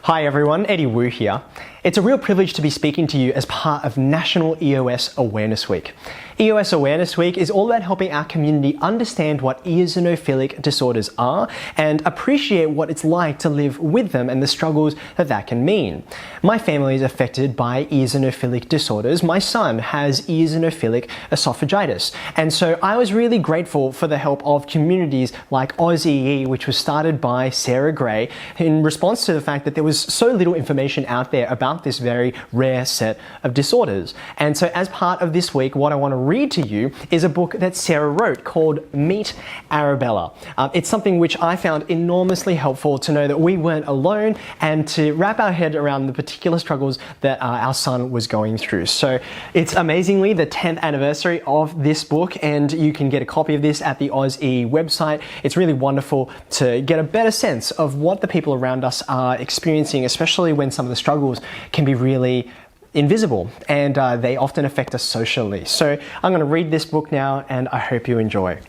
Hi everyone, Eddie Wu here. It's a real privilege to be speaking to you as part of National EOS Awareness Week. EOS Awareness Week is all about helping our community understand what eosinophilic disorders are and appreciate what it's like to live with them and the struggles that can mean. My family is affected by eosinophilic disorders. My son has eosinophilic esophagitis, and so I was really grateful for the help of communities like OzEE, which was started by Sarah Gray in response to the fact that there was so little information out there about this very rare set of disorders. And so as part of this week, what I want to read to you is a book that Sarah wrote called Meet Arabella. It's something which I found enormously helpful to know that we weren't alone and to wrap our head around the particular struggles that our son was going through. So it's amazingly the 10th anniversary of this book, and you can get a copy of this at the OzEE website. It's really wonderful to get a better sense of what the people around us are experiencing, especially when some of the struggles can be really invisible and they often affect us socially. So I'm going to read this book now and I hope you enjoy.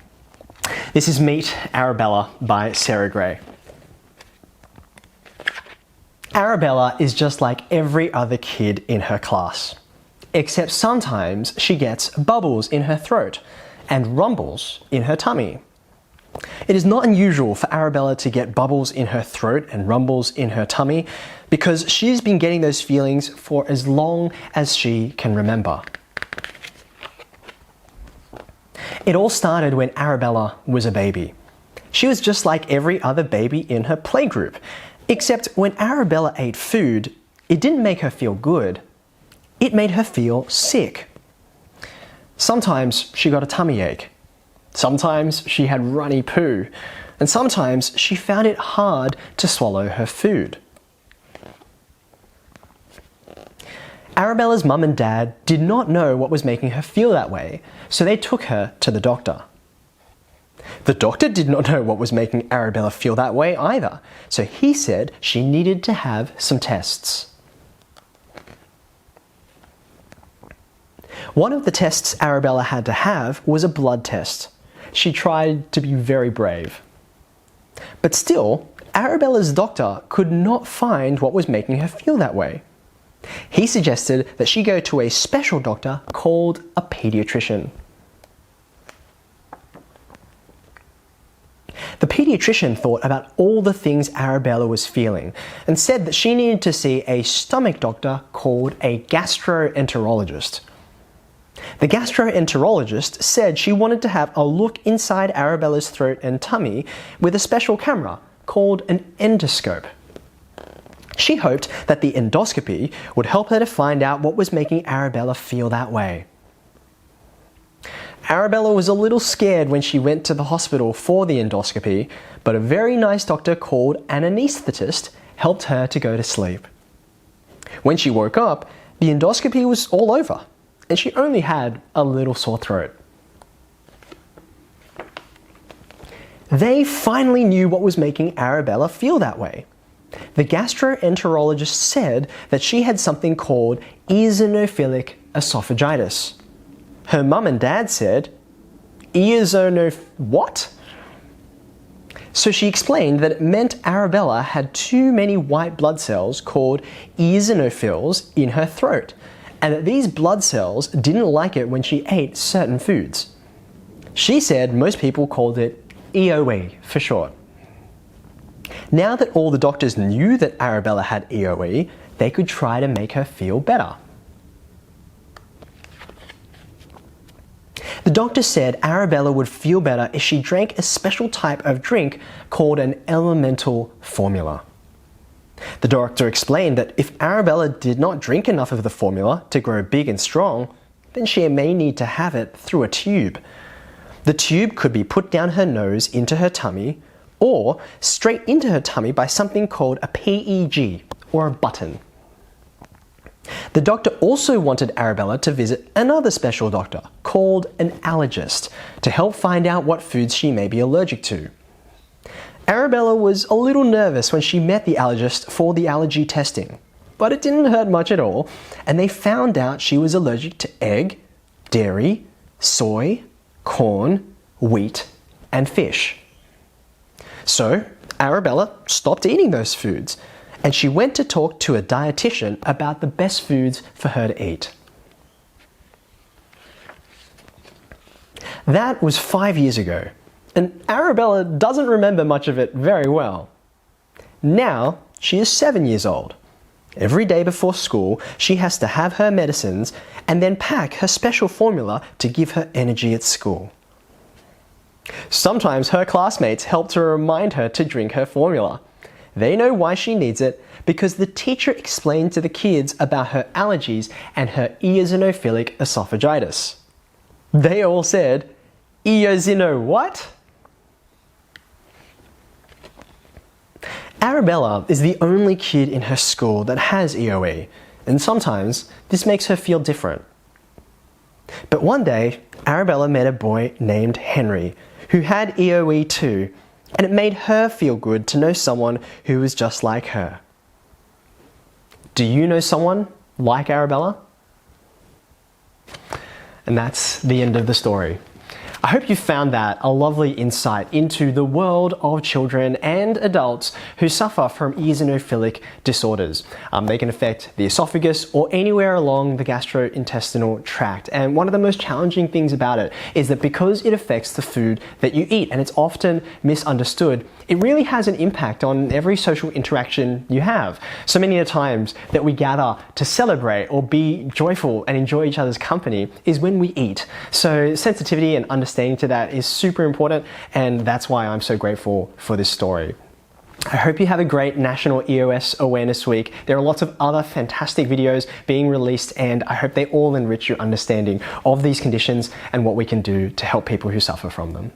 This is Meet Arabella by Sarah Gray. Arabella is just like every other kid in her class, except sometimes she gets bubbles in her throat and rumbles in her tummy. It is not unusual for Arabella to get bubbles in her throat and rumbles in her tummy because she's been getting those feelings for as long as she can remember. It all started when Arabella was a baby. She was just like every other baby in her playgroup, except when Arabella ate food, it didn't make her feel good. It made her feel sick. Sometimes she got a tummy ache. Sometimes she had runny poo, and sometimes she found it hard to swallow her food. Arabella's mum and dad did not know what was making her feel that way, so they took her to the doctor. The doctor did not know what was making Arabella feel that way either, so he said she needed to have some tests. One of the tests Arabella had to have was a blood test. She tried to be very brave. But still, Arabella's doctor could not find what was making her feel that way. He suggested that she go to a special doctor called a pediatrician. The pediatrician thought about all the things Arabella was feeling and said that she needed to see a stomach doctor called a gastroenterologist. The gastroenterologist said she wanted to have a look inside Arabella's throat and tummy with a special camera called an endoscope. She hoped that the endoscopy would help her to find out what was making Arabella feel that way. Arabella was a little scared when she went to the hospital for the endoscopy, but a very nice doctor called an anaesthetist helped her to go to sleep. When she woke up, the endoscopy was all over, and she only had a little sore throat. They finally knew what was making Arabella feel that way. The gastroenterologist said that she had something called eosinophilic esophagitis. Her mum and dad said, what? So she explained that it meant Arabella had too many white blood cells called eosinophils in her throat, and that these blood cells didn't like it when she ate certain foods. She said most people called it EOE for short. Now that all the doctors knew that Arabella had EOE, they could try to make her feel better. The doctor said Arabella would feel better if she drank a special type of drink called an elemental formula. The doctor explained that if Arabella did not drink enough of the formula to grow big and strong, then she may need to have it through a tube. The tube could be put down her nose into her tummy or straight into her tummy by something called a PEG, or a button. The doctor also wanted Arabella to visit another special doctor called an allergist to help find out what foods she may be allergic to. Arabella was a little nervous when she met the allergist for the allergy testing, but it didn't hurt much at all, and they found out she was allergic to egg, dairy, soy, corn, wheat, and fish. So Arabella stopped eating those foods, and she went to talk to a dietitian about the best foods for her to eat. That was 5 years ago, and Arabella doesn't remember much of it very well. Now, she is 7 years old. Every day before school, she has to have her medicines and then pack her special formula to give her energy at school. Sometimes her classmates help to remind her to drink her formula. They know why she needs it because the teacher explained to the kids about her allergies and her eosinophilic esophagitis. They all said, "Eosino what?" Arabella is the only kid in her school that has EOE, and sometimes this makes her feel different. But one day, Arabella met a boy named Henry who had EOE too, and it made her feel good to know someone who was just like her. Do you know someone like Arabella? And that's the end of the story. I hope you found that a lovely insight into the world of children and adults who suffer from eosinophilic disorders. They can affect the esophagus or anywhere along the gastrointestinal tract. And one of the most challenging things about it is that because it affects the food that you eat and it's often misunderstood, it really has an impact on every social interaction you have. So many of the times that we gather to celebrate or be joyful and enjoy each other's company is when we eat. So sensitivity and understanding to that is super important, and that's why I'm so grateful for this story. I hope you have a great National EOS Awareness Week. There are lots of other fantastic videos being released, and I hope they all enrich your understanding of these conditions and what we can do to help people who suffer from them.